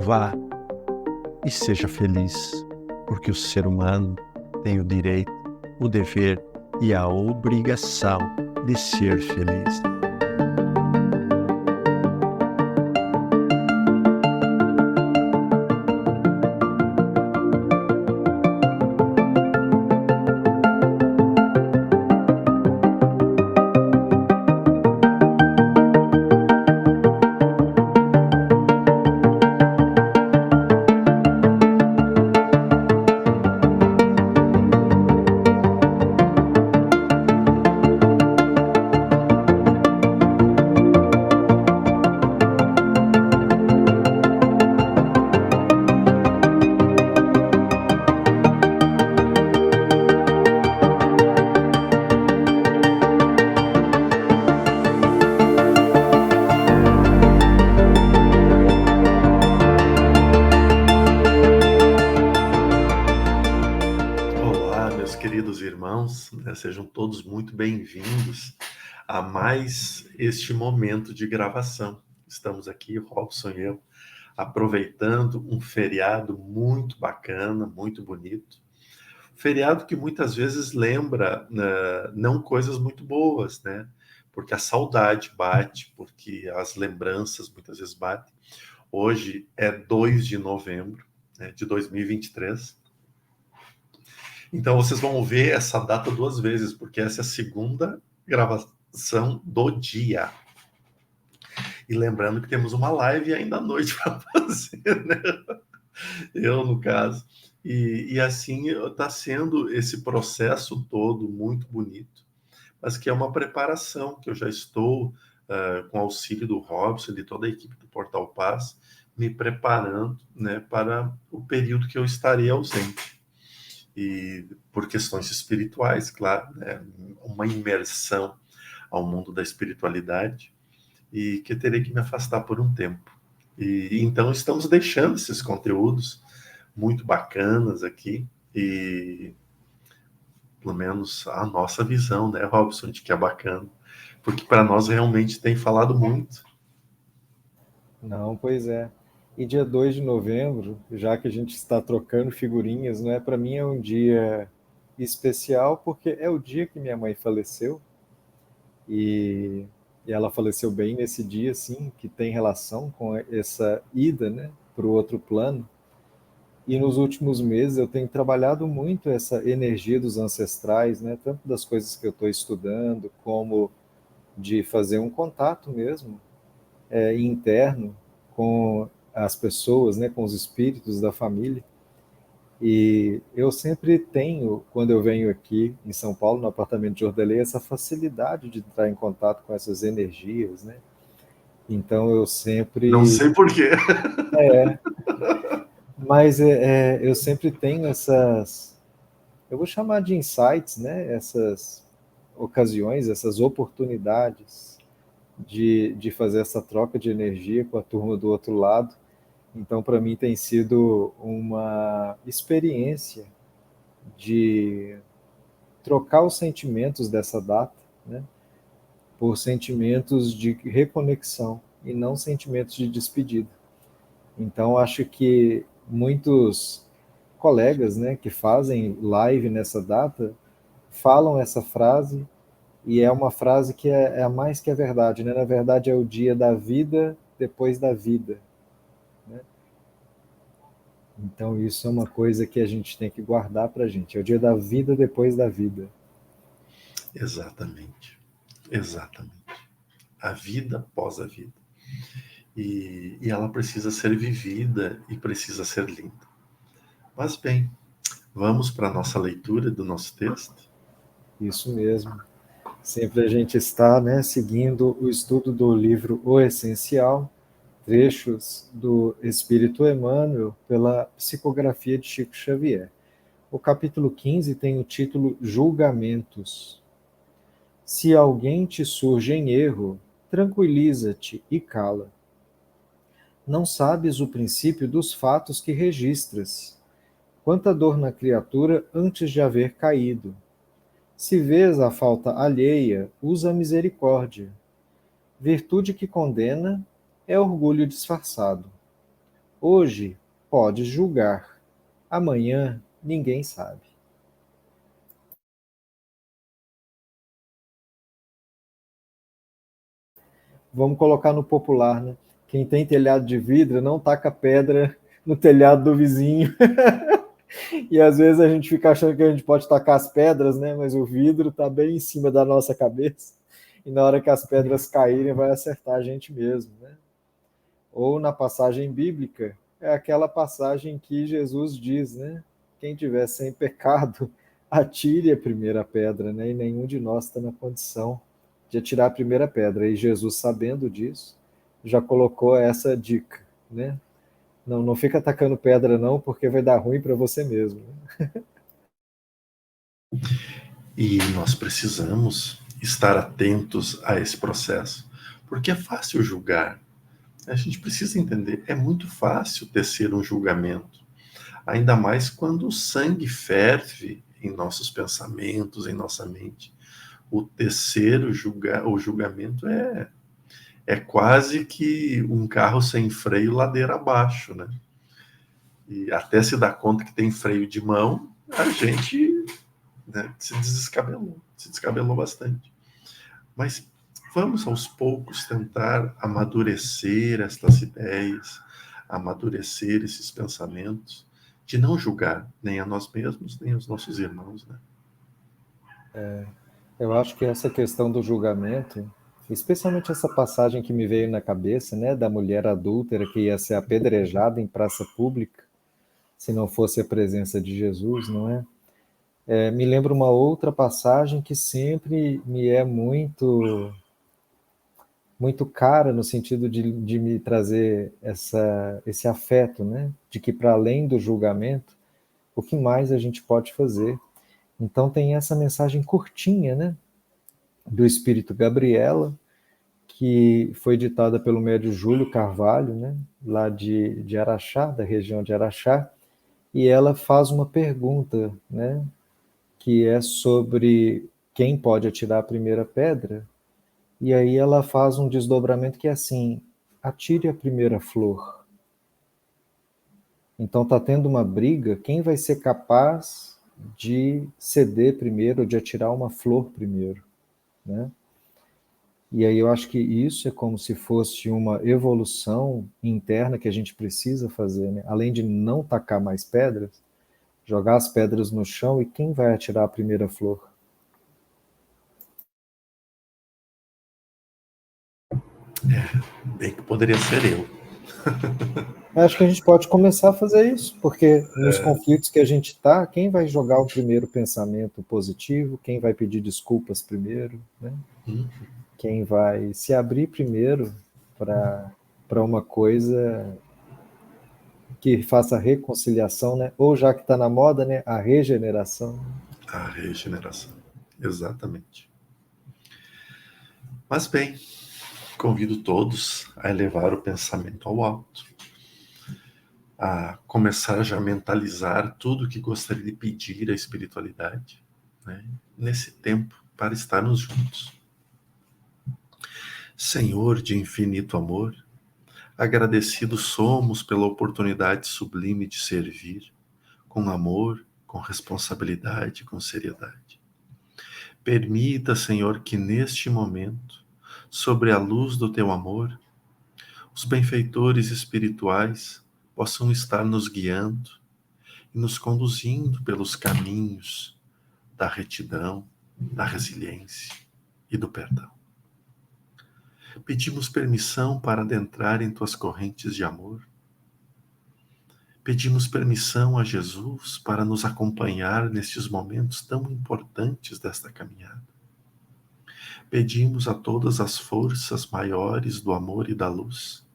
Vá e seja feliz, porque o ser humano tem o direito, o dever e a obrigação de ser feliz. Olá, meus queridos irmãos, sejam todos muito bem-vindos a mais este momento de gravação. Estamos aqui, Robson e eu, aproveitando um feriado muito bacana, muito bonito. Feriado que muitas vezes lembra não coisas muito boas, né? Porque a saudade bate, porque as lembranças muitas vezes batem. Hoje é 2 de novembro, né, de 2023. Então vocês vão ver essa data duas vezes, porque essa é a segunda gravação do dia. E lembrando que temos uma live ainda à noite para fazer, né? Eu, no caso. E assim está sendo esse processo todo muito bonito, mas que é uma preparação que eu já estou, com auxílio do Robson e de toda a equipe do Portal Paz, me preparando, né, para o período que eu estarei ausente. E por questões espirituais, claro, né? Uma imersão ao mundo da espiritualidade e que terei que me afastar por um tempo. E então estamos deixando esses conteúdos muito bacanas aqui e pelo menos a nossa visão, né, Robson, de que é bacana, porque para nós realmente tem falado muito. Não, pois é. E dia 2 de novembro, já que a gente está trocando figurinhas, né? Para mim é um dia especial porque é o dia que minha mãe faleceu e, e ela faleceu bem nesse dia, sim, que tem relação com essa ida, né, para o outro plano. E nos últimos meses eu tenho trabalhado muito essa energia dos ancestrais, né? Tanto das coisas que eu estou estudando, como de fazer um contato mesmo interno com as pessoas, né, com os espíritos da família. E eu sempre tenho, quando eu venho aqui em São Paulo, no apartamento de Jordelê, essa facilidade de entrar em contato com essas energias, né? Então eu Não sempre, sei por quê. mas eu sempre tenho essas, eu vou chamar de insights, né? Essas ocasiões, essas oportunidades de fazer essa troca de energia com a turma do outro lado. Então, para mim, tem sido uma experiência de trocar os sentimentos dessa data, né, por sentimentos de reconexão e não sentimentos de despedida. Então, acho que muitos colegas, né, que fazem live nessa data falam essa frase e é uma frase que é a mais que a verdade, né? Na verdade, é o dia da vida depois da vida, né? Então, isso é uma coisa que a gente tem que guardar para a gente. É o dia da vida depois da vida. Exatamente, exatamente. A vida após a vida. E ela precisa ser vivida e precisa ser linda. Mas bem, vamos para a nossa leitura do nosso texto? Isso mesmo. Sempre a gente está, né, seguindo o estudo do livro O Essencial, trechos do Espírito Emmanuel, pela psicografia de Chico Xavier. O capítulo 15 tem o título Julgamentos. Se alguém te surge em erro, tranquiliza-te e cala. Não sabes o princípio dos fatos que registras. Quanta dor na criatura antes de haver caído. Se vês a falta alheia, usa a misericórdia. Virtude que condena é orgulho disfarçado. Hoje podes julgar, amanhã ninguém sabe. Vamos colocar no popular, né? Quem tem telhado de vidro não taca pedra no telhado do vizinho. E às vezes a gente fica achando que a gente pode tacar as pedras, né? Mas o vidro está bem em cima da nossa cabeça. E na hora que as pedras caírem, vai acertar a gente mesmo, né? Ou na passagem bíblica, é aquela passagem que Jesus diz, né? Quem tiver sem pecado, atire a primeira pedra, né? E nenhum de nós está na condição de atirar a primeira pedra. E Jesus, sabendo disso, já colocou essa dica, né? Não fica atacando pedra não, porque vai dar ruim para você mesmo. E nós precisamos estar atentos a esse processo, porque é fácil julgar. A gente precisa entender, é muito fácil tecer um julgamento, ainda mais quando o sangue ferve em nossos pensamentos, em nossa mente. O tecer o julgamento é quase que um carro sem freio ladeira abaixo, né? E até se dar conta que tem freio de mão, a gente, né, se descabelou bastante. Mas vamos aos poucos tentar amadurecer estas ideias, amadurecer esses pensamentos, de não julgar nem a nós mesmos, nem os nossos irmãos, né? Eu acho que essa questão do julgamento, especialmente essa passagem que me veio na cabeça, né, da mulher adúltera que ia ser apedrejada em praça pública, se não fosse a presença de Jesus, não é? Me lembra uma outra passagem que sempre me é muito cara no sentido de me trazer esse afeto, né? De que para além do julgamento, o que mais a gente pode fazer? Então tem essa mensagem curtinha, né? Do Espírito Gabriela, que foi ditada pelo médio Júlio Carvalho, né? Lá de Araxá, da região de Araxá, e ela faz uma pergunta, né? Que é sobre quem pode atirar a primeira pedra. E aí ela faz um desdobramento que é assim: atire a primeira flor. Então está tendo uma briga, quem vai ser capaz de ceder primeiro, de atirar uma flor primeiro, né? E aí eu acho que isso é como se fosse uma evolução interna que a gente precisa fazer, né? Além de não tacar mais pedras, jogar as pedras no chão e quem vai atirar a primeira flor? Bem que poderia ser eu. Acho que a gente pode começar a fazer isso, porque nos conflitos que a gente está, quem vai jogar o primeiro pensamento positivo, quem vai pedir desculpas primeiro, né? Quem vai se abrir primeiro para uma coisa que faça reconciliação, né? Ou já que está na moda, né? A regeneração. A regeneração. Exatamente. Mas bem, convido todos a elevar o pensamento ao alto, a começar já a mentalizar tudo o que gostaria de pedir à espiritualidade, né, nesse tempo para estarmos juntos. Senhor de infinito amor, agradecidos somos pela oportunidade sublime de servir, com amor, com responsabilidade, com seriedade. Permita, Senhor, que neste momento, sobre a luz do teu amor, os benfeitores espirituais possam estar nos guiando e nos conduzindo pelos caminhos da retidão, da resiliência e do perdão. Pedimos permissão para adentrar em tuas correntes de amor. Pedimos permissão a Jesus para nos acompanhar nestes momentos tão importantes desta caminhada. Pedimos a todas as forças maiores do amor e da luz,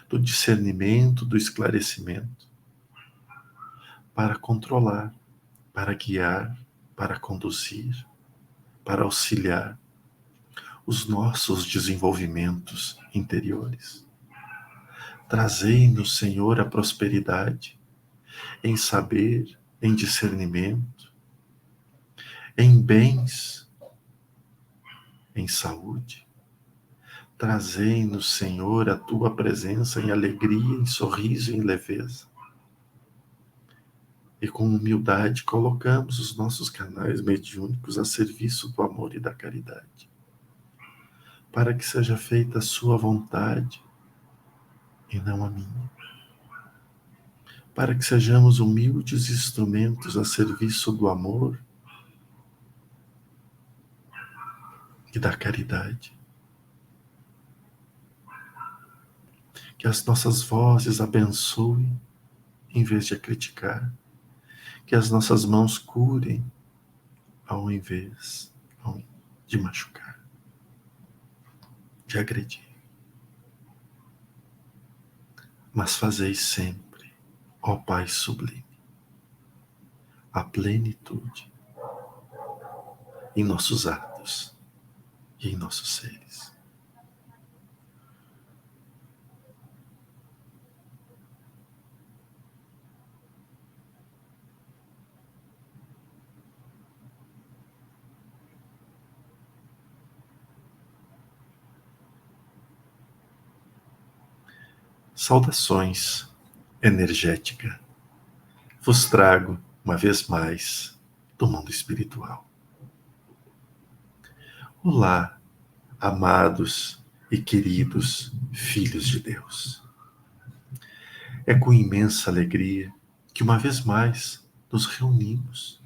do discernimento, do esclarecimento, para controlar, para guiar, para conduzir, para auxiliar os nossos desenvolvimentos interiores. Trazei-nos, Senhor, a prosperidade em saber, em discernimento, em bens, em saúde. Trazei-nos, Senhor, a tua presença em alegria, em sorriso e em leveza. E com humildade colocamos os nossos canais mediúnicos a serviço do amor e da caridade, para que seja feita a sua vontade e não a minha. Para que sejamos humildes instrumentos a serviço do amor e da caridade. Que as nossas vozes abençoem em vez de criticar. Que as nossas mãos curem ao invés de machucar, de agredir. Mas fazeis sempre, ó Pai sublime, a plenitude em nossos atos e em nossos seres. Saudações, energética. Vos trago, uma vez mais, do mundo espiritual. Olá, amados e queridos filhos de Deus. É com imensa alegria que, uma vez mais, nos reunimos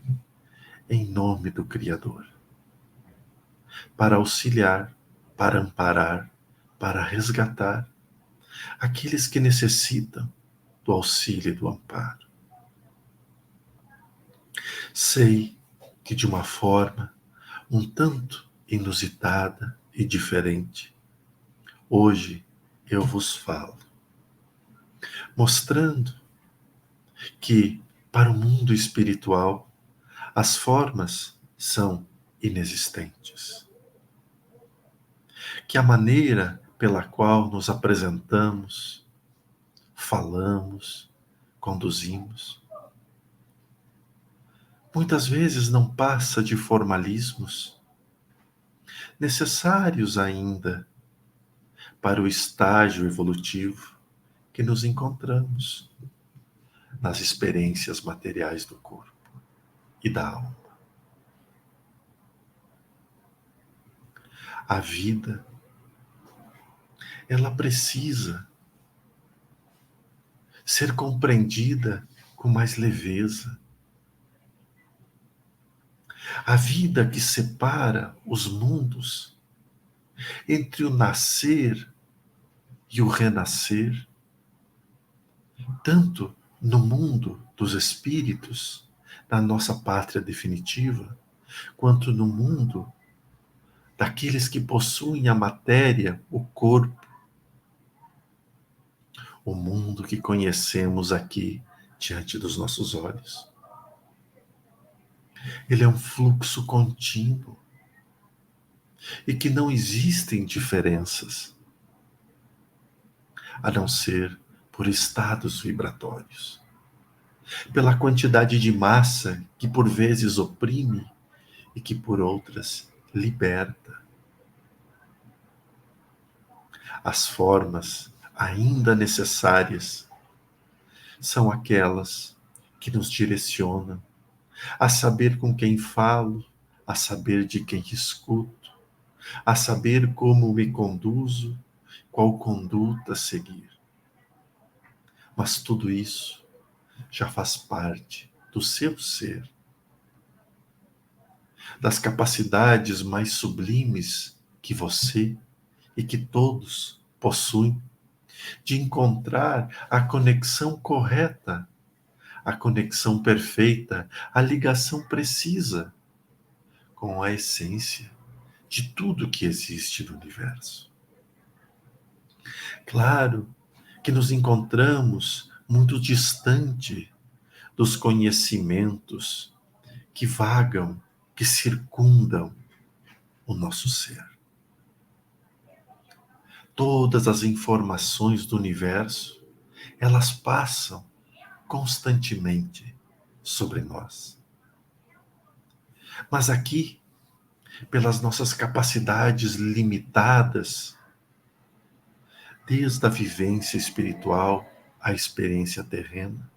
em nome do Criador, para auxiliar, para amparar, para resgatar aqueles que necessitam do auxílio e do amparo. Sei que de uma forma um tanto inusitada e diferente, hoje eu vos falo, mostrando que para o mundo espiritual as formas são inexistentes. Que a maneira pela qual nos apresentamos, falamos, conduzimos, muitas vezes não passa de formalismos, necessários ainda para o estágio evolutivo que nos encontramos nas experiências materiais do corpo e da alma. A vida, ela precisa ser compreendida com mais leveza. A vida que separa os mundos entre o nascer e o renascer, tanto no mundo dos espíritos, na nossa pátria definitiva, quanto no mundo daqueles que possuem a matéria, o corpo, o mundo que conhecemos aqui diante dos nossos olhos. Ele é um fluxo contínuo e que não existem diferenças, a não ser por estados vibratórios, pela quantidade de massa que por vezes oprime e que por outras liberta. As formas ainda necessárias são aquelas que nos direcionam a saber com quem falo, a saber de quem escuto, a saber como me conduzo, qual conduta seguir. Mas tudo isso já faz parte do seu ser, das capacidades mais sublimes que você e que todos possuem, de encontrar a conexão correta, a conexão perfeita, a ligação precisa com a essência de tudo que existe no universo. Claro que nos encontramos muito distante dos conhecimentos que vagam, que circundam o nosso ser. Todas as informações do universo, elas passam constantemente sobre nós. Mas aqui, pelas nossas capacidades limitadas, desde a vivência espiritual à experiência terrena,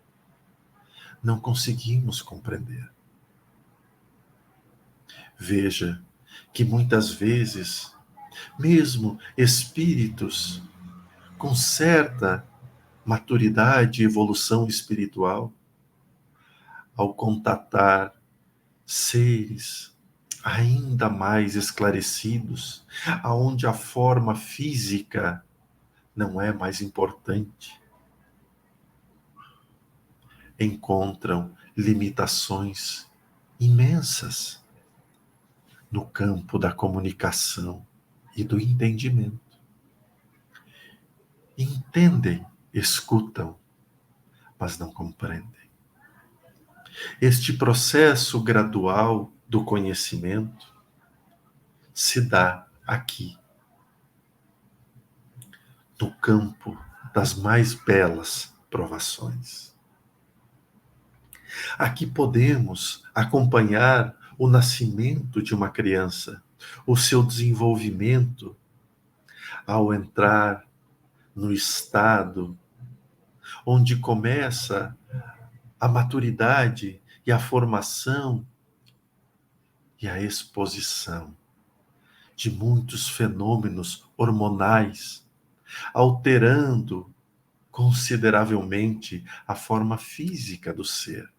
não conseguimos compreender. Veja que muitas vezes, mesmo espíritos com certa maturidade e evolução espiritual, ao contatar seres ainda mais esclarecidos, aonde a forma física não é mais importante, encontram limitações imensas no campo da comunicação e do entendimento. Entendem, escutam, mas não compreendem. Este processo gradual do conhecimento se dá aqui, no campo das mais belas provações. Aqui podemos acompanhar o nascimento de uma criança, o seu desenvolvimento ao entrar no estado onde começa a maturidade e a formação e a exposição de muitos fenômenos hormonais, alterando consideravelmente a forma física do ser.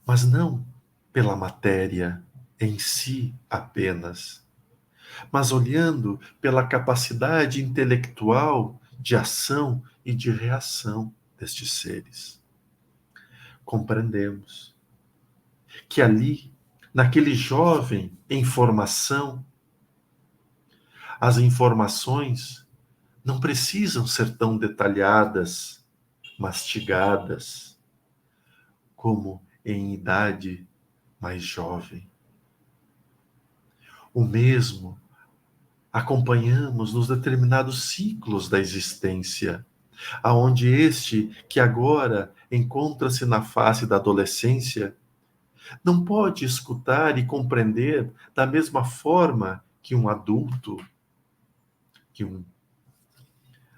Mas não pela matéria em si apenas, mas olhando pela capacidade intelectual de ação e de reação destes seres. Compreendemos que ali, naquele jovem em formação, as informações não precisam ser tão detalhadas, mastigadas, como em idade mais jovem. O mesmo acompanhamos nos determinados ciclos da existência, aonde este, que agora encontra-se na fase da adolescência, não pode escutar e compreender da mesma forma que um adulto,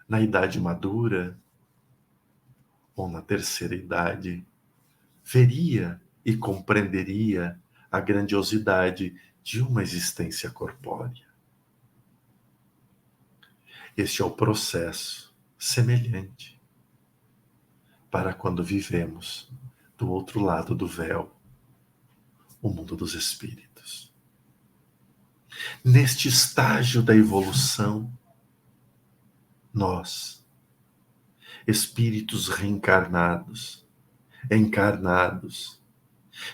na idade madura ou na terceira idade, veria e compreenderia a grandiosidade de uma existência corpórea. Este é o processo semelhante para quando vivemos do outro lado do véu, o mundo dos espíritos. Neste estágio da evolução, nós, espíritos reencarnados, encarnados,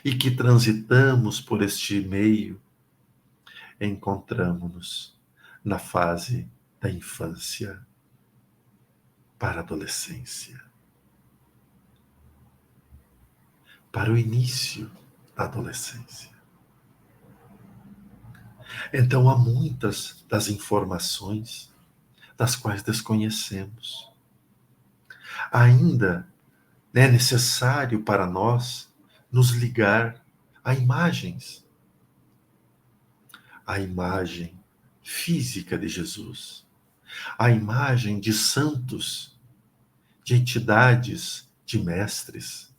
e que transitamos por este meio, encontramos-nos na fase da infância para a adolescência, para o início da adolescência. Então há muitas das informações das quais desconhecemos. Ainda é necessário para nós nos ligar a imagens. A imagem física de Jesus, a imagem de santos, de entidades, de mestres.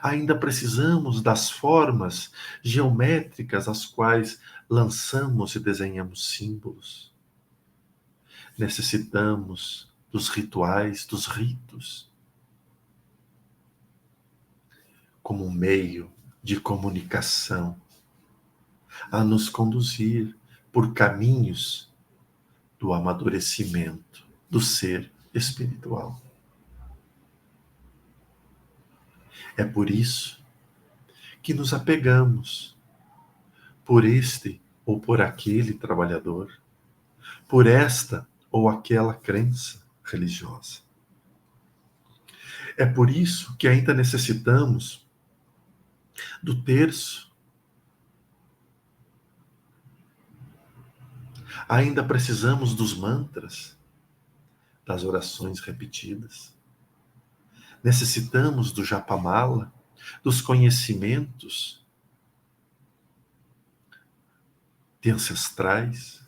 Ainda precisamos das formas geométricas às quais lançamos e desenhamos símbolos. Necessitamos dos rituais, dos ritos, como um meio de comunicação, a nos conduzir por caminhos do amadurecimento do ser espiritual. É por isso que nos apegamos por este ou por aquele trabalhador, por esta ou aquela crença religiosa. É por isso que ainda necessitamos do terço. Ainda precisamos dos mantras, das orações repetidas. Necessitamos do japamala, dos conhecimentos de ancestrais,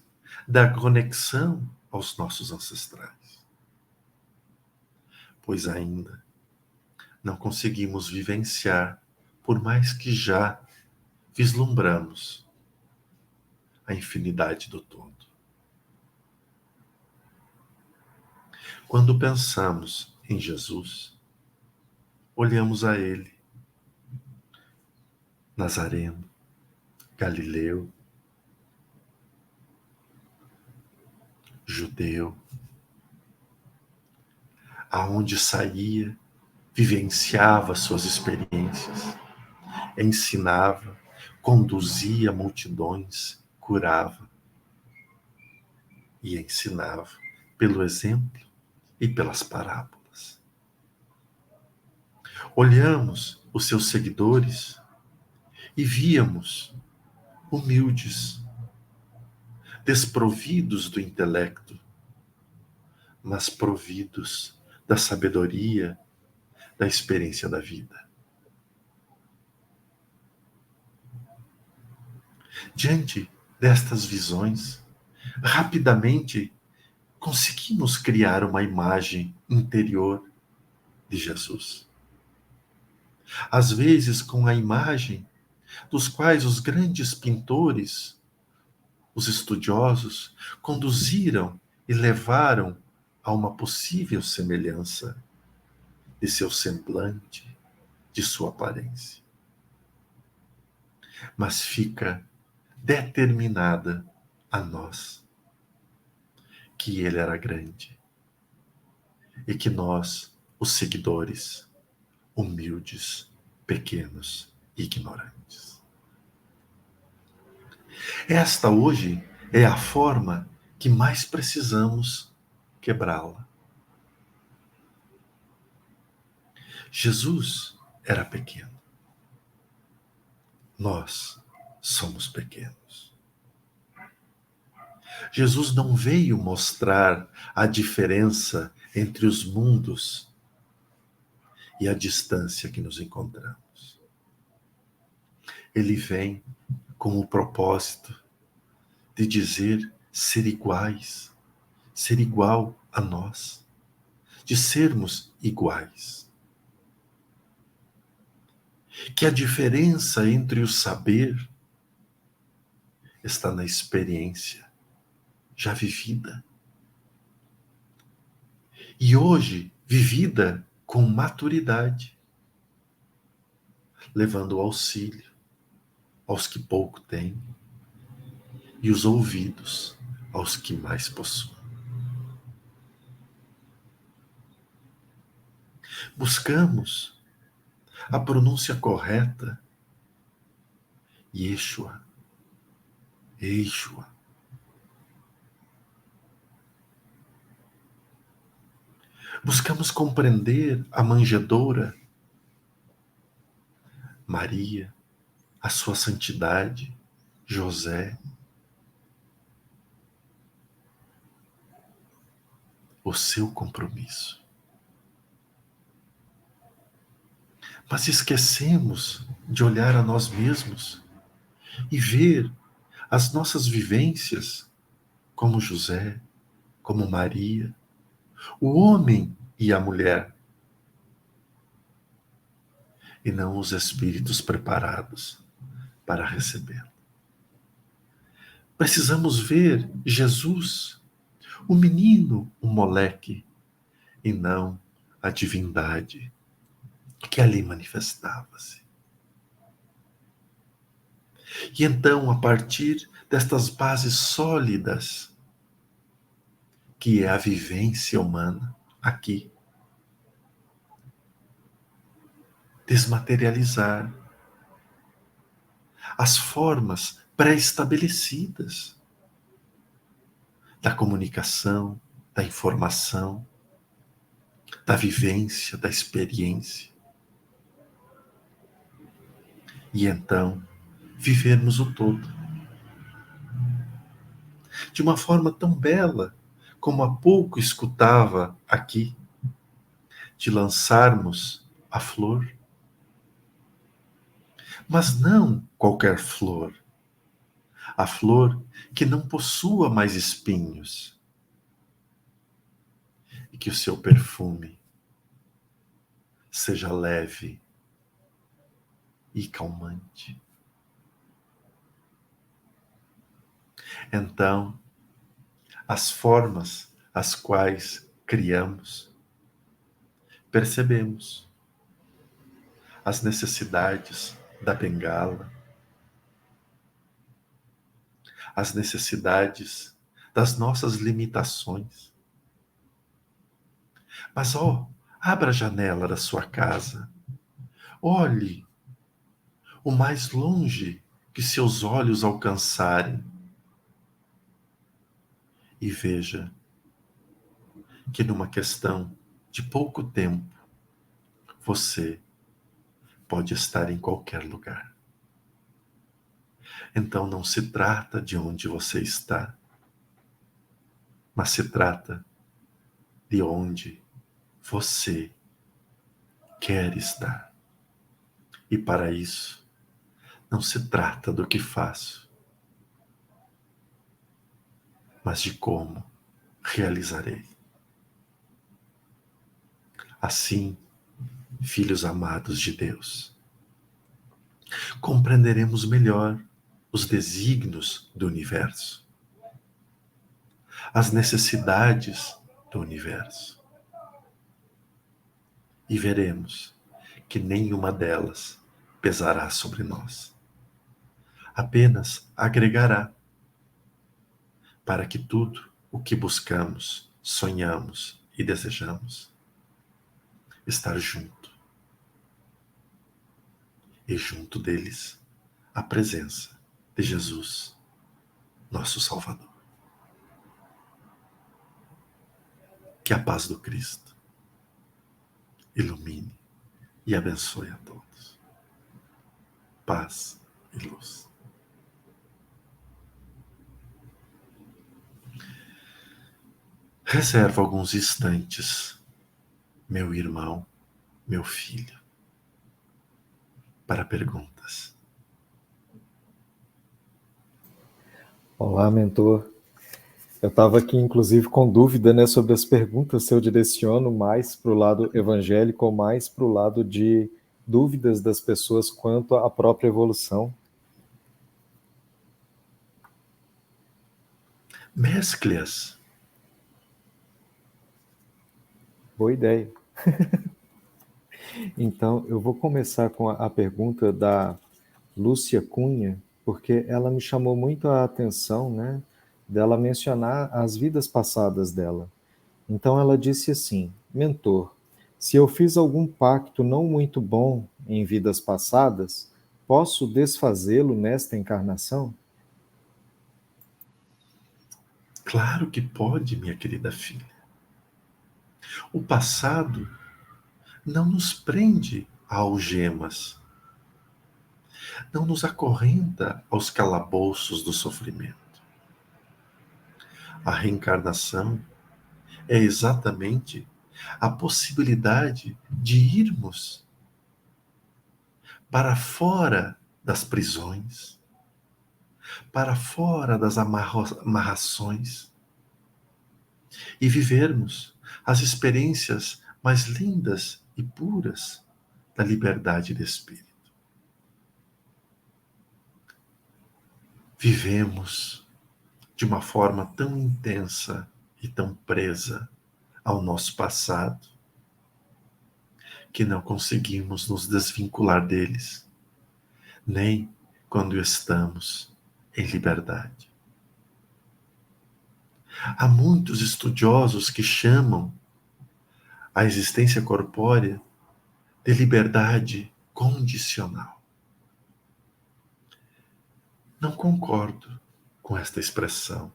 da conexão aos nossos ancestrais, pois ainda não conseguimos vivenciar, por mais que já vislumbramos a infinidade do todo. Quando pensamos em Jesus, olhamos a Ele, Nazareno, Galileu, judeu, aonde saía, vivenciava suas experiências, ensinava, conduzia multidões, curava e ensinava pelo exemplo e pelas parábolas. Olhamos os seus seguidores e víamos humildes, desprovidos do intelecto, mas providos da sabedoria, da experiência da vida. Diante destas visões, rapidamente conseguimos criar uma imagem interior de Jesus. Às vezes com a imagem dos quais os grandes pintores, os estudiosos, conduziram e levaram a uma possível semelhança de seu semblante, de sua aparência. Mas fica determinada a nós que ele era grande e que nós, os seguidores, humildes, pequenos e ignorantes. Esta hoje é a forma que mais precisamos quebrá-la. Jesus era pequeno. Nós somos pequenos. Jesus não veio mostrar a diferença entre os mundos e a distância que nos encontramos. Ele vem com o propósito de dizer ser iguais, ser igual a nós, de sermos iguais. Que a diferença entre o saber está na experiência já vivida. E hoje, vivida com maturidade, levando o auxílio aos que pouco têm e os ouvidos aos que mais possuem. Buscamos a pronúncia correta, Yeshua, Yeshua. Buscamos compreender a manjedoura, Maria, a sua santidade, José, o seu compromisso. Mas esquecemos de olhar a nós mesmos e ver as nossas vivências como José, como Maria, o homem e a mulher, e não os espíritos preparados para recebê-lo. Precisamos ver Jesus, o menino, o moleque, e não a divindade que ali manifestava-se. E então, a partir destas bases sólidas, que é a vivência humana aqui, desmaterializar as formas pré-estabelecidas da comunicação, da informação, da vivência, da experiência. E então, vivermos o todo. De uma forma tão bela, como há pouco escutava aqui, de lançarmos a flor. Mas não qualquer flor. A flor que não possua mais espinhos. que o seu perfume seja leve e calmante. Então, as formas as quais criamos, percebemos as necessidades da bengala, as necessidades das nossas limitações. Mas, abra a janela da sua casa, olhe o mais longe que seus olhos alcançarem e veja que numa questão de pouco tempo você pode estar em qualquer lugar. Então não se trata de onde você está, mas se trata de onde você quer estar. E para isso, não se trata do que faço, mas de como realizarei. Assim, filhos amados de Deus, compreenderemos melhor os desígnios do universo, as necessidades do universo, e veremos que nenhuma delas pesará sobre nós. Apenas agregará para que tudo o que buscamos, sonhamos e desejamos estar junto. E junto deles, a presença de Jesus, nosso Salvador. Que a paz do Cristo ilumine e abençoe a todos. Paz e luz. Reserva alguns instantes, meu irmão, meu filho, para perguntas. Olá, mentor. Eu estava aqui, inclusive, com dúvida, né, sobre as perguntas, se eu direciono mais para o lado evangélico ou mais para o lado de dúvidas das pessoas quanto à própria evolução. Mescle-as. Boa ideia. Então, eu vou começar com a pergunta da Lúcia Cunha, porque ela me chamou muito a atenção, né, dela mencionar as vidas passadas dela. Então ela disse assim: mentor, se eu fiz algum pacto não muito bom em vidas passadas, posso desfazê-lo nesta encarnação? Claro que pode, minha querida filha. O passado não nos prende a algemas, não nos acorrenta aos calabouços do sofrimento. A reencarnação é exatamente a possibilidade de irmos para fora das prisões, para fora das amarrações e vivermos as experiências mais lindas e puras da liberdade de espírito. Vivemos de uma forma tão intensa e tão presa ao nosso passado que não conseguimos nos desvincular deles, nem quando estamos em liberdade. Há muitos estudiosos que chamam a existência corpórea de liberdade condicional. Não concordo com esta expressão,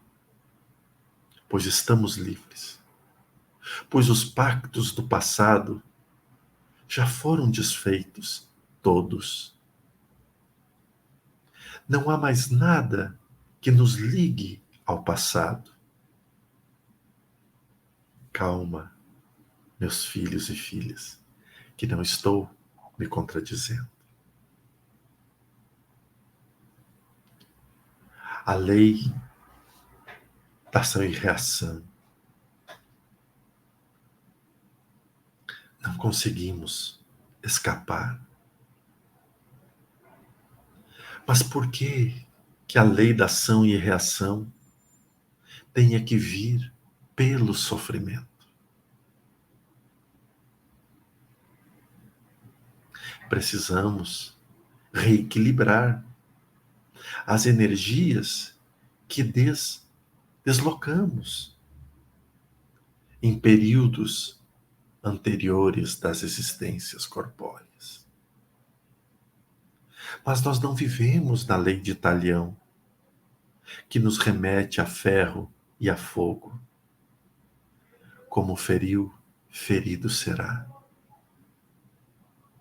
pois estamos livres, pois os pactos do passado já foram desfeitos todos. Não há mais nada que nos ligue ao passado. Calma, meus filhos e filhas, que não estou me contradizendo. A lei da ação e reação Não conseguimos escapar. Mas por que a lei da ação e reação tenha que vir pelo sofrimento? Precisamos reequilibrar as energias que deslocamos em períodos anteriores das existências corpóreas. Mas nós não vivemos na lei de Talião, que nos remete a ferro e a fogo. Como feriu, ferido será.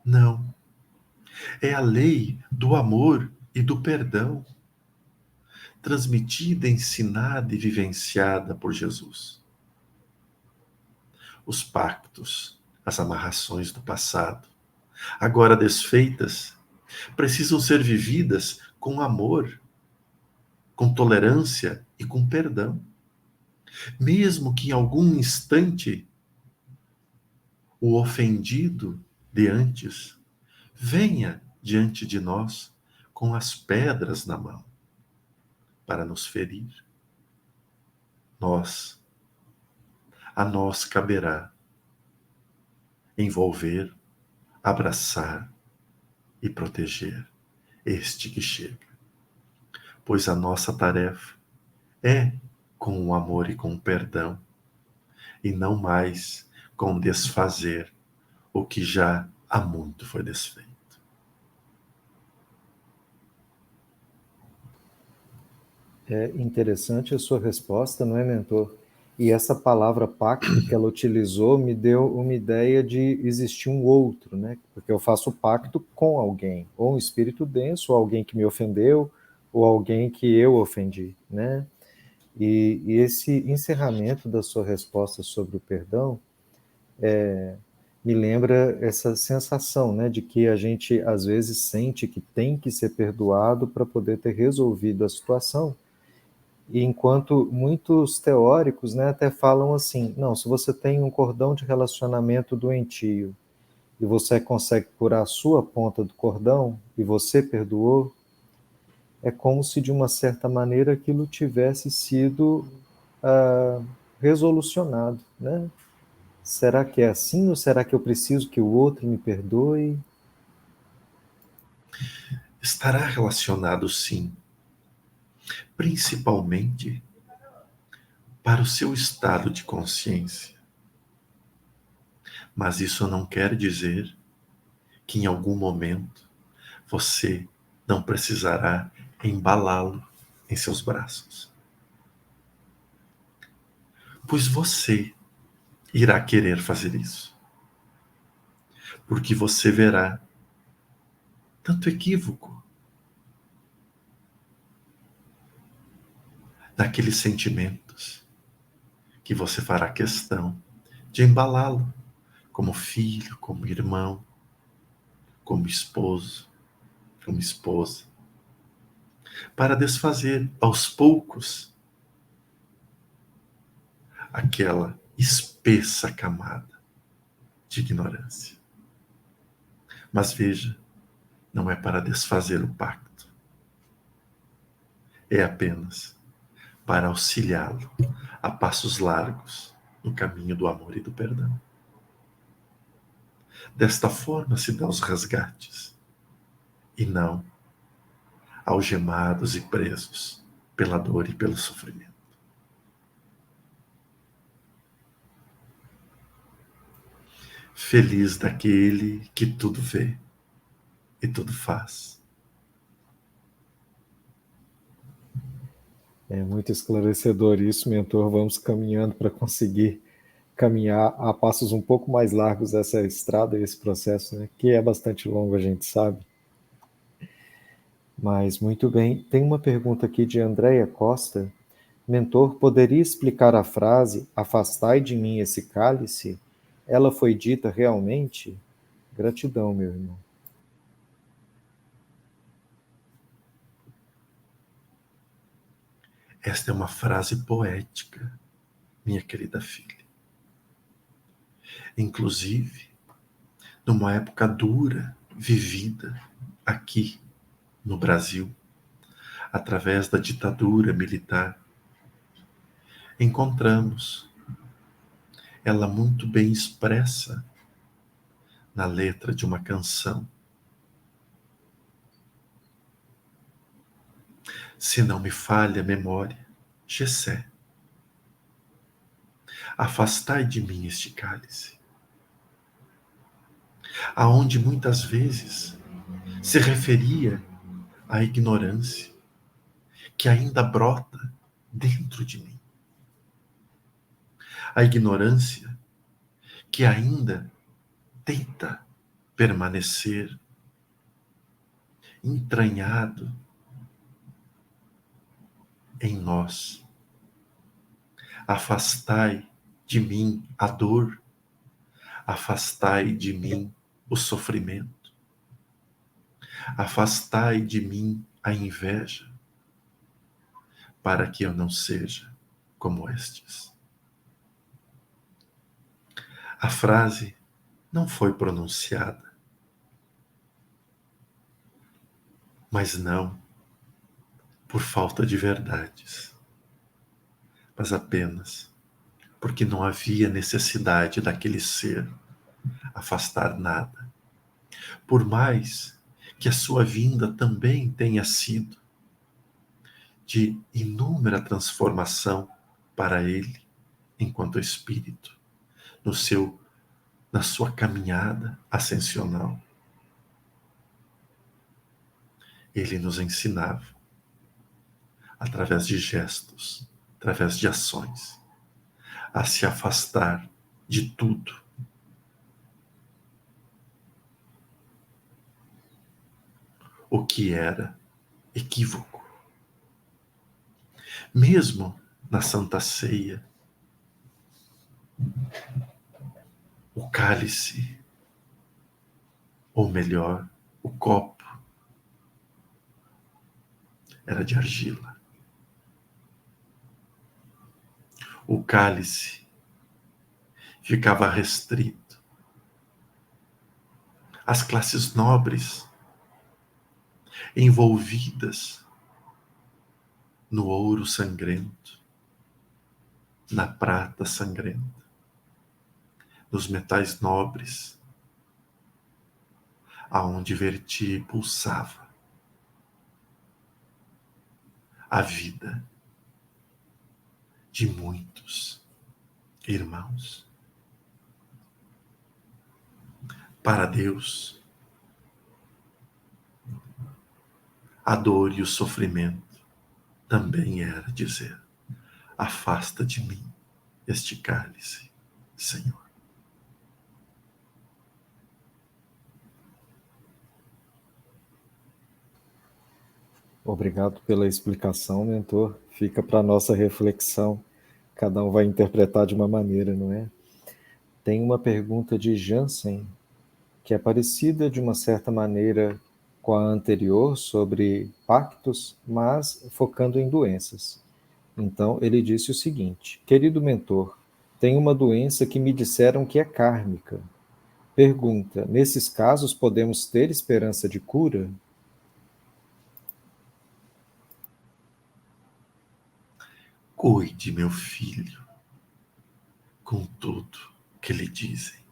Não. É a lei do amor e do perdão, transmitida, ensinada e vivenciada por Jesus. Os pactos, as amarrações do passado, agora desfeitas, precisam ser vividas com amor, com tolerância e com perdão. Mesmo que em algum instante o ofendido de antes venha diante de nós com as pedras na mão para nos ferir. A nós caberá envolver, abraçar e proteger este que chega. Pois a nossa tarefa é com o amor e com o perdão, e não mais com desfazer o que já há muito foi desfeito. É interessante a sua resposta, não é, mentor? E essa palavra pacto que ela utilizou me deu uma ideia de existir um outro, né? Porque eu faço pacto com alguém, ou um espírito denso, ou alguém que me ofendeu, ou alguém que eu ofendi, né? E esse encerramento da sua resposta sobre o perdão me lembra essa sensação, né, de que a gente às vezes sente que tem que ser perdoado para poder ter resolvido a situação. E enquanto muitos teóricos, né, até falam assim, não, se você tem um cordão de relacionamento doentio e você consegue curar a sua ponta do cordão e você perdoou, é como se de uma certa maneira aquilo tivesse sido resolucionado, né? Será que é assim ou será que eu preciso que o outro me perdoe? Estará relacionado, sim, principalmente para o seu estado de consciência. Mas isso não quer dizer que em algum momento você não precisará embalá-lo em seus braços. Pois você irá querer fazer isso. Porque você verá tanto equívoco naqueles sentimentos que você fará questão de embalá-lo como filho, como irmão, como esposo, como esposa, para desfazer aos poucos aquela espessa camada de ignorância. Mas veja, não é para desfazer o pacto, é apenas para auxiliá-lo a passos largos no caminho do amor e do perdão. Desta forma se dão os resgates, e não algemados e presos pela dor e pelo sofrimento. Feliz daquele que tudo vê e tudo faz. É muito esclarecedor isso, mentor. Vamos caminhando para conseguir caminhar a passos um pouco mais largos essa estrada, esse processo, né? Que é bastante longo, a gente sabe. Mas muito bem. Tem uma pergunta aqui de Andréia Costa. Mentor, poderia explicar a frase "afastai de mim esse cálice"? Ela foi dita realmente? Gratidão, meu irmão. Esta é uma frase poética, minha querida filha. Inclusive, numa época dura, vivida aqui no Brasil, através da ditadura militar, encontramos ela muito bem expressa na letra de uma canção. Se não me falha a memória, Jessé, afastai de mim este cálice, aonde muitas vezes se referia à ignorância que ainda brota dentro de mim. A ignorância que ainda tenta permanecer entranhado em nós. Afastai de mim a dor, afastai de mim o sofrimento, afastai de mim a inveja, para que eu não seja como estes. A frase não foi pronunciada, mas não por falta de verdades, mas apenas porque não havia necessidade daquele ser afastar nada. Por mais que a sua vinda também tenha sido de inúmera transformação para ele, enquanto espírito, na sua caminhada ascensional. Ele nos ensinava, através de gestos, através de ações, a se afastar de tudo o que era equívoco. Mesmo na Santa Ceia, o cálice, ou melhor, o copo, era de argila. O cálice ficava restrito às classes nobres, envolvidas no ouro sangrento, na prata sangrenta, nos metais nobres, aonde vertia e pulsava a vida de muitos irmãos. Para Deus, a dor e o sofrimento também era dizer: afasta de mim este cálice, Senhor. Obrigado pela explicação, mentor. Fica para a nossa reflexão. Cada um vai interpretar de uma maneira, não é? Tem uma pergunta de Jansen, que é parecida de uma certa maneira com a anterior, sobre pactos, mas focando em doenças. Então, ele disse o seguinte: querido mentor, tenho uma doença que me disseram que é kármica. Pergunta: nesses casos podemos ter esperança de cura? Cuide, meu filho, com tudo que lhe dizem.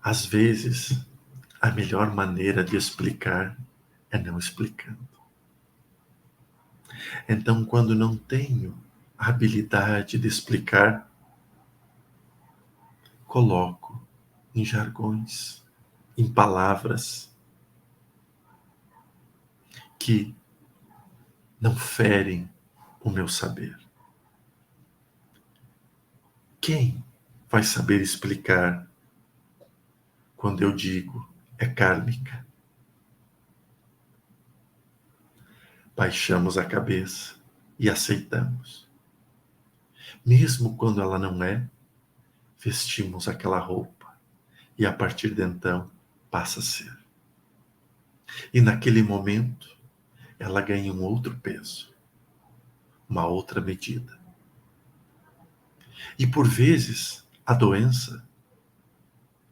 Às vezes, a melhor maneira de explicar é não explicando. Então, quando não tenho a habilidade de explicar, coloco em jargões, em palavras que não ferem o meu saber. Quem vai saber explicar quando eu digo é kármica? Baixamos a cabeça e aceitamos. Mesmo quando ela não é, vestimos aquela roupa e a partir de então passa a ser. E naquele momento ela ganha um outro peso, uma outra medida. E por vezes a doença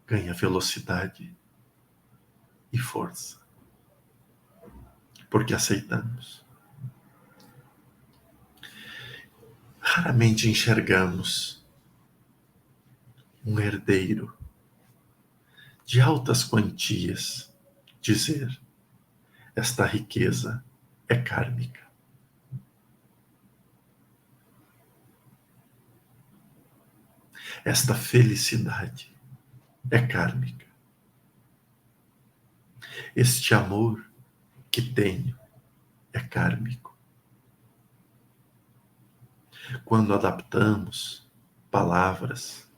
ganha velocidade e força, porque aceitamos. Raramente enxergamos um herdeiro de altas quantias dizer: esta riqueza é kármica. Esta felicidade é kármica. Este amor que tenho é kármico. Quando adaptamos palavras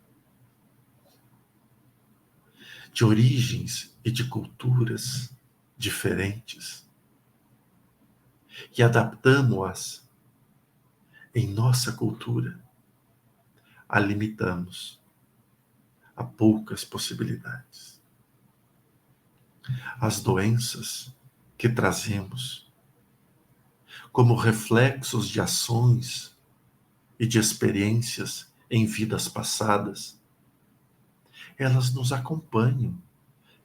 de origens e de culturas diferentes e adaptamos-as em nossa cultura, a limitamos a poucas possibilidades. As doenças que trazemos como reflexos de ações e de experiências em vidas passadas, elas nos acompanham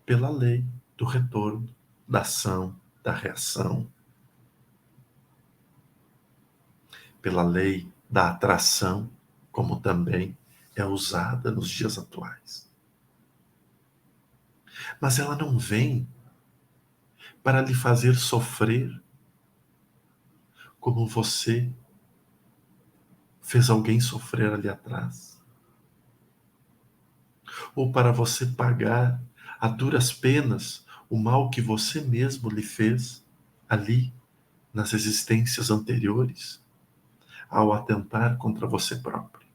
pela lei do retorno, da ação, da reação, pela lei da atração, como também é usada nos dias atuais. Mas ela não vem para lhe fazer sofrer como você fez alguém sofrer ali atrás, ou para você pagar a duras penas o mal que você mesmo lhe fez ali nas existências anteriores, ao atentar contra você próprio.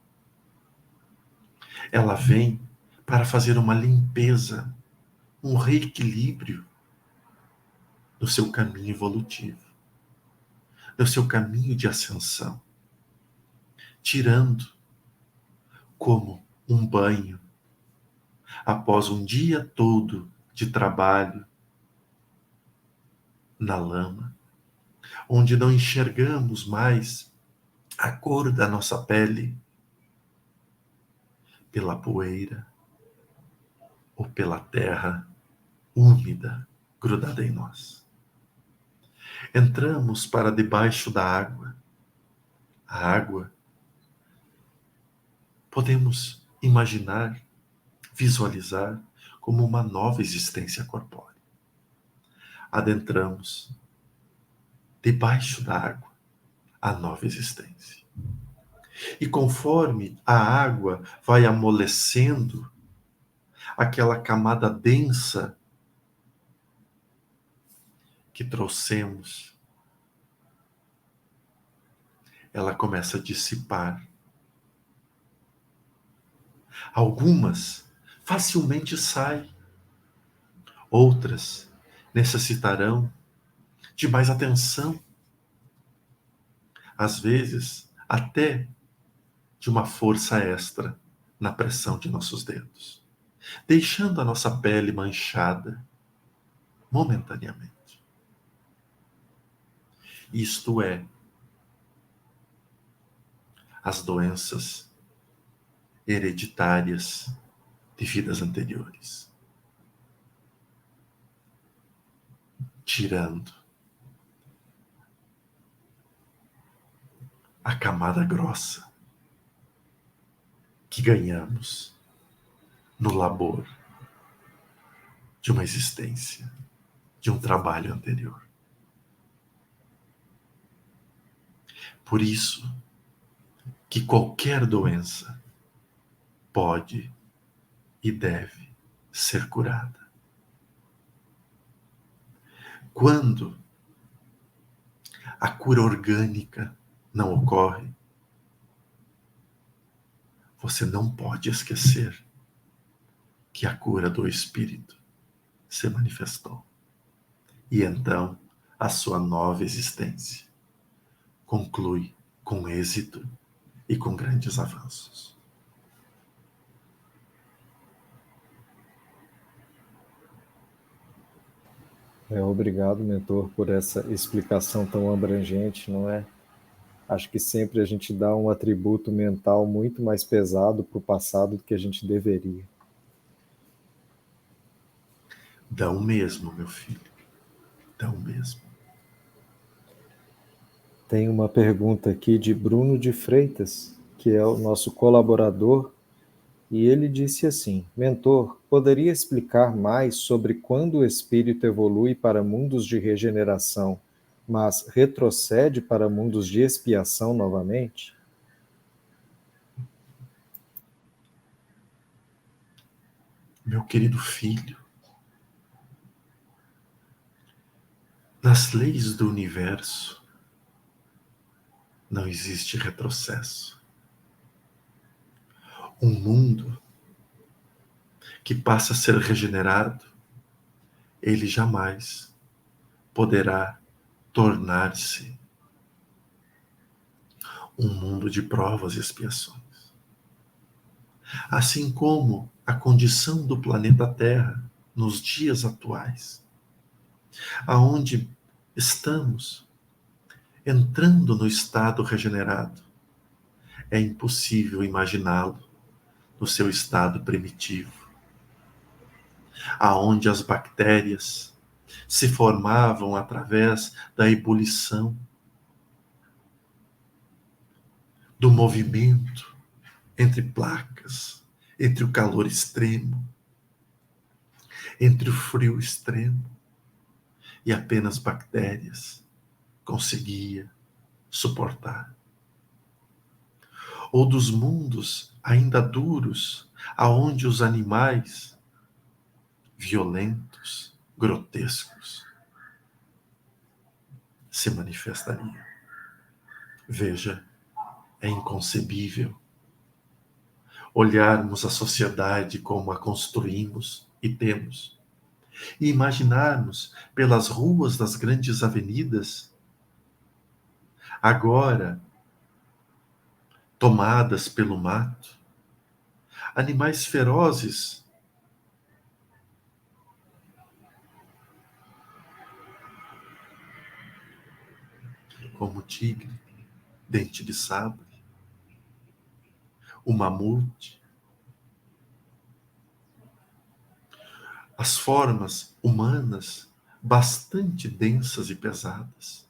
Ela vem para fazer uma limpeza, um reequilíbrio no seu caminho evolutivo, no seu caminho de ascensão, tirando como um banho após um dia todo de trabalho na lama, onde não enxergamos mais a cor da nossa pele pela poeira ou pela terra úmida grudada em nós. Entramos para debaixo da água. A água, podemos imaginar, visualizar como uma nova existência corpórea. Adentramos debaixo da água a nova existência. E conforme a água vai amolecendo aquela camada densa que trouxemos, ela começa a dissipar. Algumas facilmente saem, outras necessitarão de mais atenção, às vezes até de uma força extra na pressão de nossos dedos, deixando a nossa pele manchada momentaneamente. Isto é, as doenças hereditárias de vidas anteriores, tirando a camada grossa que ganhamos no labor de uma existência, de um trabalho anterior. Por isso que qualquer doença pode e deve ser curada. Quando a cura orgânica não ocorre, você não pode esquecer que a cura do espírito se manifestou. E então a sua nova existência conclui com êxito e com grandes avanços. Obrigado, mentor, por essa explicação tão abrangente, não é? Acho que sempre a gente dá um atributo mental muito mais pesado para o passado do que a gente deveria. Dão mesmo, meu filho. Dão mesmo. Tem uma pergunta aqui de Bruno de Freitas, que é o nosso colaborador, e ele disse assim: Mentor, poderia explicar mais sobre quando o espírito evolui para mundos de regeneração, mas retrocede para mundos de expiação novamente? Meu querido filho, nas leis do universo não existe retrocesso. Um mundo que passa a ser regenerado, ele jamais poderá tornar-se um mundo de provas e expiações. Assim como a condição do planeta Terra nos dias atuais, aonde estamos entrando no estado regenerado, é impossível imaginá-lo no seu estado primitivo, aonde as bactérias se formavam através da ebulição, do movimento entre placas, entre o calor extremo, entre o frio extremo, e apenas bactérias conseguia suportar. Ou dos mundos ainda duros, aonde os animais violentos, grotescos, se manifestariam. Veja, é inconcebível olharmos a sociedade como a construímos e temos, e imaginarmos pelas ruas das grandes avenidas, agora tomadas pelo mato, animais ferozes como o tigre, dente de sabre, o mamute, as formas humanas bastante densas e pesadas,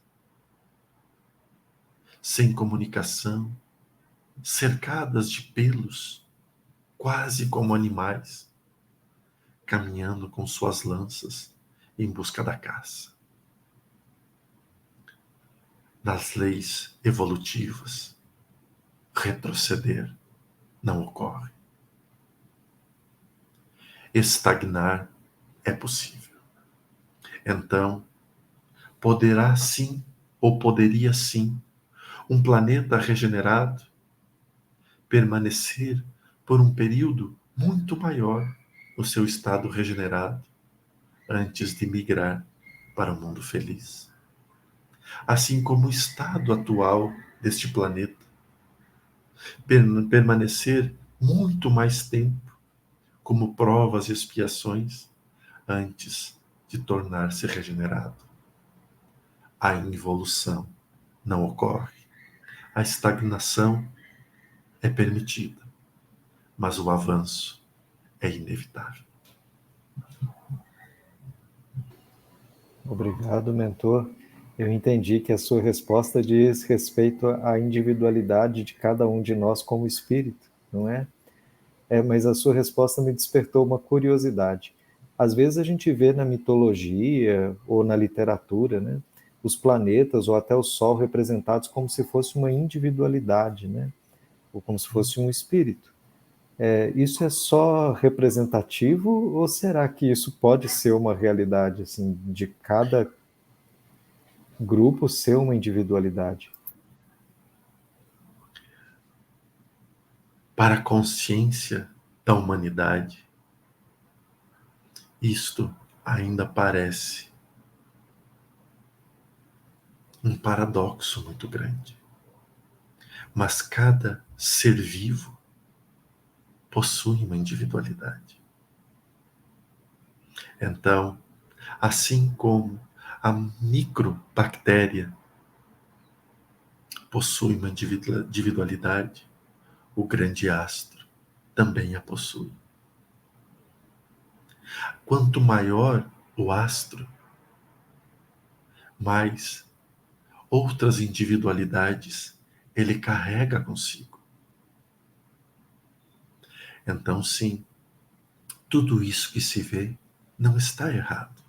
sem comunicação, cercadas de pelos, quase como animais, caminhando com suas lanças em busca da caça. Nas leis evolutivas, retroceder não ocorre. Estagnar é possível. Então, poderá sim, ou poderia sim, um planeta regenerado permanecer por um período muito maior no seu estado regenerado antes de migrar para o mundo feliz. Assim como o estado atual deste planeta permanecer muito mais tempo como provas e expiações antes de tornar-se regenerado. A involução não ocorre. A estagnação é permitida, mas o avanço é inevitável. Obrigado, mentor. Eu entendi que a sua resposta diz respeito à individualidade de cada um de nós como espírito, não é? Mas a sua resposta me despertou uma curiosidade. Às vezes a gente vê na mitologia ou na literatura, né, os planetas ou até o Sol representados como se fosse uma individualidade, né, ou como se fosse um espírito. Isso é só representativo ou será que isso pode ser uma realidade assim de cada grupo ser uma individualidade? Para a consciência da humanidade, isto ainda parece um paradoxo muito grande. Mas cada ser vivo possui uma individualidade. Então, assim como a microbactéria possui uma individualidade, o grande astro também a possui. Quanto maior o astro, mas outras individualidades ele carrega consigo. Então, sim, tudo isso que se vê não está errado.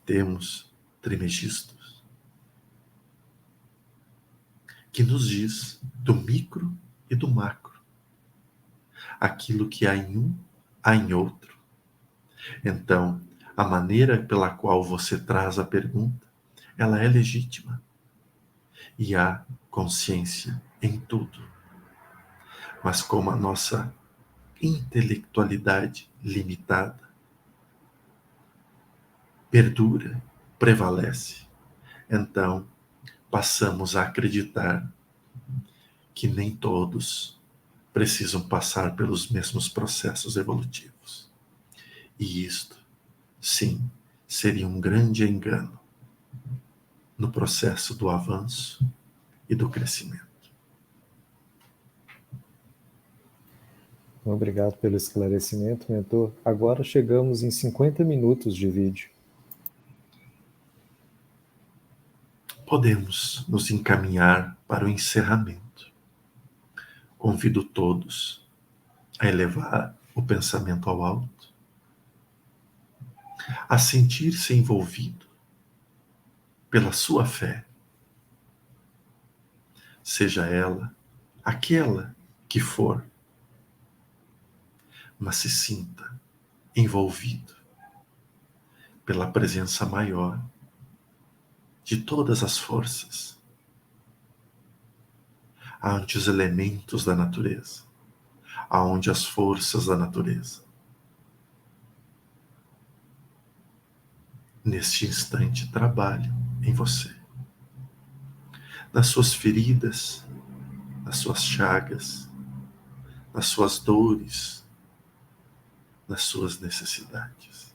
Temos Trismegistos, que nos diz do micro e do macro. Aquilo que há em um, há em outro. Então, a maneira pela qual você traz a pergunta, ela é legítima. E há consciência em tudo. Mas como a nossa intelectualidade limitada perdura, prevalece, então passamos a acreditar que nem todos precisam passar pelos mesmos processos evolutivos. E isto, sim, seria um grande engano no processo do avanço e do crescimento. Obrigado pelo esclarecimento, mentor. Agora chegamos em 50 minutos de vídeo. Podemos nos encaminhar para o encerramento. Convido todos a elevar o pensamento ao alto, a sentir-se envolvido pela sua fé, seja ela aquela que for, mas se sinta envolvido pela presença maior de todas as forças, ante os elementos da natureza, aonde as forças da natureza, neste instante, trabalham em você, nas suas feridas, nas suas chagas, nas suas dores, nas suas necessidades.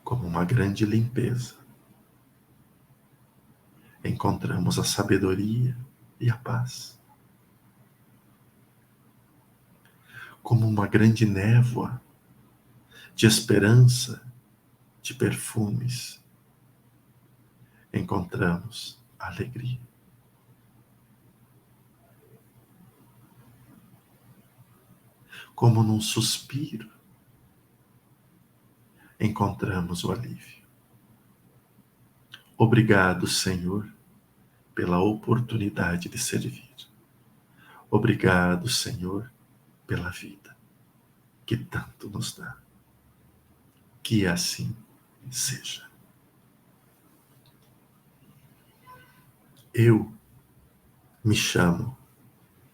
Como uma grande limpeza, encontramos a sabedoria e a paz. Como uma grande névoa de esperança, de perfumes, encontramos a alegria. Como num suspiro, encontramos o alívio. Obrigado, Senhor, pela oportunidade de servir. Obrigado, Senhor, pela vida que tanto nos dá. Que assim seja. Eu me chamo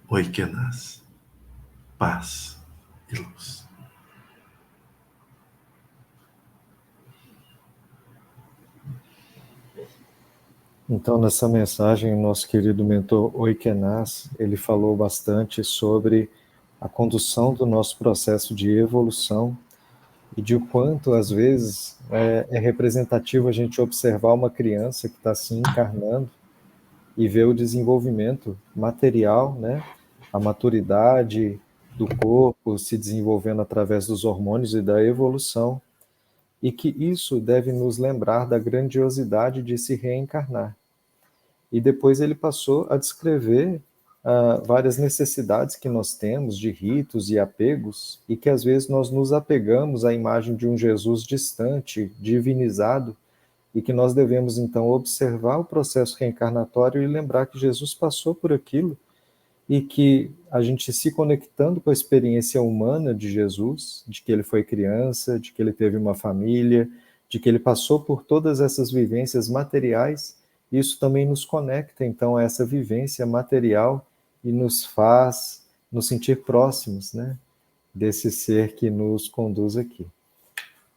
Oikenaz, paz e luz. Então, nessa mensagem, o nosso querido mentor Oikenaz, ele falou bastante sobre a condução do nosso processo de evolução e de o quanto, às vezes, é representativo a gente observar uma criança que está se encarnando e ver o desenvolvimento material, né? A maturidade do corpo se desenvolvendo através dos hormônios e da evolução, e que isso deve nos lembrar da grandiosidade de se reencarnar. E depois ele passou a descrever várias necessidades que nós temos de ritos e apegos, e que às vezes nós nos apegamos à imagem de um Jesus distante, divinizado, e que nós devemos então observar o processo reencarnatório e lembrar que Jesus passou por aquilo, e que a gente se conectando com a experiência humana de Jesus, de que ele foi criança, de que ele teve uma família, de que ele passou por todas essas vivências materiais, isso também nos conecta então a essa vivência material e nos faz nos sentir próximos, né, desse ser que nos conduz aqui.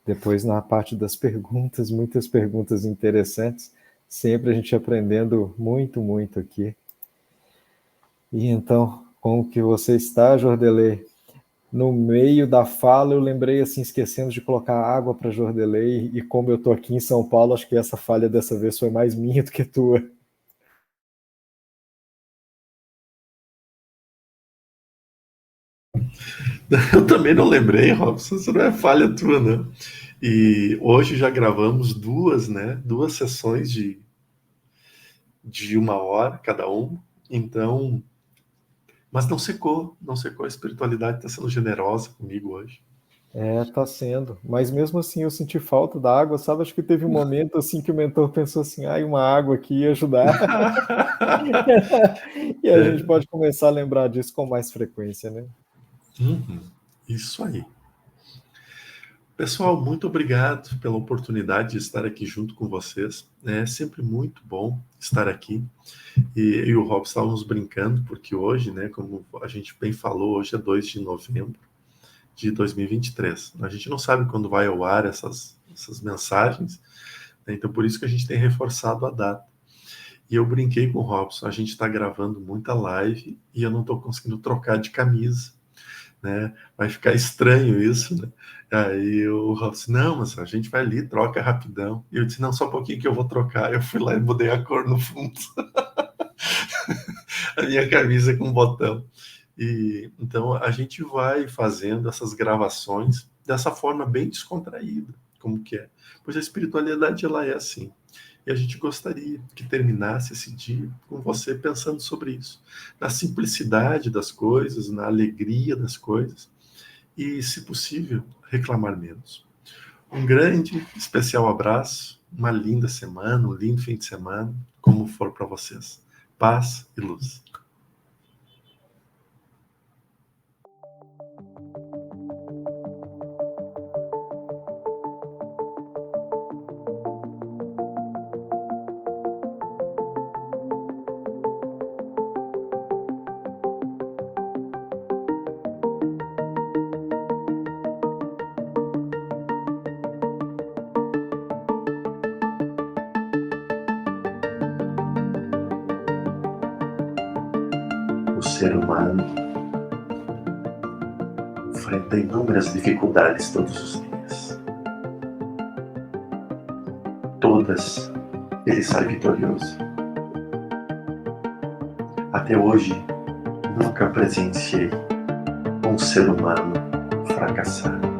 Depois, na parte das perguntas, muitas perguntas interessantes, sempre a gente aprendendo muito, muito aqui. E então, como que você está, Jordelei? No meio da fala, eu lembrei, assim, esquecendo de colocar água para Jordelei, e como eu estou aqui em São Paulo, acho que essa falha dessa vez foi mais minha do que tua. Eu também não lembrei, Robson, isso não é falha tua, não. E hoje já gravamos duas, né? Duas sessões de 1 hora cada uma. Então, mas não secou. A espiritualidade está sendo generosa comigo hoje. Tá sendo. Mas mesmo assim eu senti falta da água, sabe? Acho que teve um momento assim que o mentor pensou assim, ai, uma água aqui ia ajudar. E a gente pode começar a lembrar disso com mais frequência, né? Isso aí. Pessoal, muito obrigado pela oportunidade de estar aqui junto com vocês. É sempre muito bom estar aqui. E o Rob estávamos brincando, porque hoje, né, como a gente bem falou, hoje é 2 de novembro de 2023. A gente não sabe quando vai ao ar essas mensagens, né, então por isso que a gente tem reforçado a data. E eu brinquei com o Robson, a gente está gravando muita live e eu não estou conseguindo trocar de camisa, né? Vai ficar estranho isso, né? Aí o Robson, não, mas a gente vai ali, troca rapidão. E eu disse, não, só um pouquinho que eu vou trocar. Eu fui lá e mudei a cor no fundo. A minha camisa com botão. E então a gente vai fazendo essas gravações dessa forma bem descontraída, como que é. Pois a espiritualidade ela é assim. E a gente gostaria que terminasse esse dia com você pensando sobre isso, na simplicidade das coisas, na alegria das coisas e, se possível, reclamar menos. Um grande, especial abraço, uma linda semana, um lindo fim de semana, como for para vocês. Paz e luz. O ser humano enfrenta inúmeras dificuldades todos os dias. Todas ele sai vitorioso. Até hoje, nunca presenciei um ser humano fracassar.